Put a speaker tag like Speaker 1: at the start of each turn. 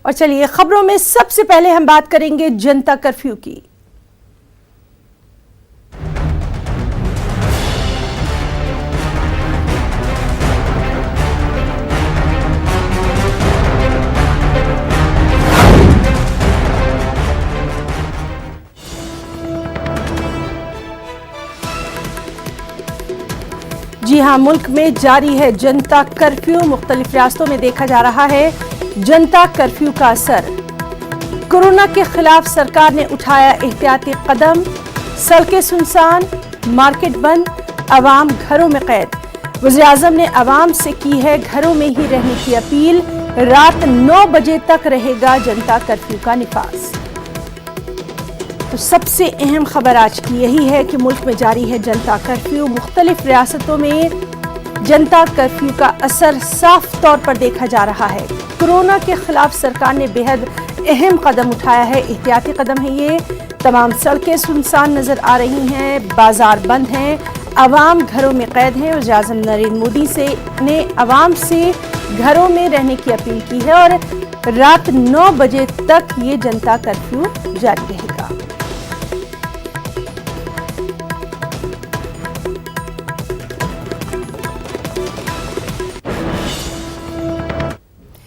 Speaker 1: और चलिए खबरों में सबसे पहले हम बात करेंगे जनता कर्फ्यू की। जी हां, मुल्क में जारी है जनता कर्फ्यू। मुख्तलिफ रियासतों में देखा जा रहा है जनता कर्फ्यू का असर। कोरोना के खिलाफ सरकार ने उठाया एहतियाती कदम। सड़कें सुनसान, मार्केट बंद, अवाम घरों में कैद। वज़ीर-ए-आज़म ने अवाम से की है घरों में ही रहने की अपील। रात 9 बजे तक रहेगा जनता कर्फ्यू का निफाज। तो सबसे अहम खबर आज की यही है कि मुल्क में जारी है जनता कर्फ्यू। मुख्तलिफ रियासतों में जनता कर्फ्यू का असर साफ तौर पर देखा जा रहा है। कोरोना के खिलाफ सरकार ने बेहद अहम कदम उठाया है, एहतियाती कदम है ये। तमाम सड़कें सुनसान नजर आ रही हैं, बाजार बंद हैं, अवाम घरों में कैद हैं। वज़ीर-ए-आज़म नरेंद्र मोदी ने अवाम से घरों में रहने की अपील की है और रात 9 बजे तक ये जनता कर्फ्यू जारी रहेगा।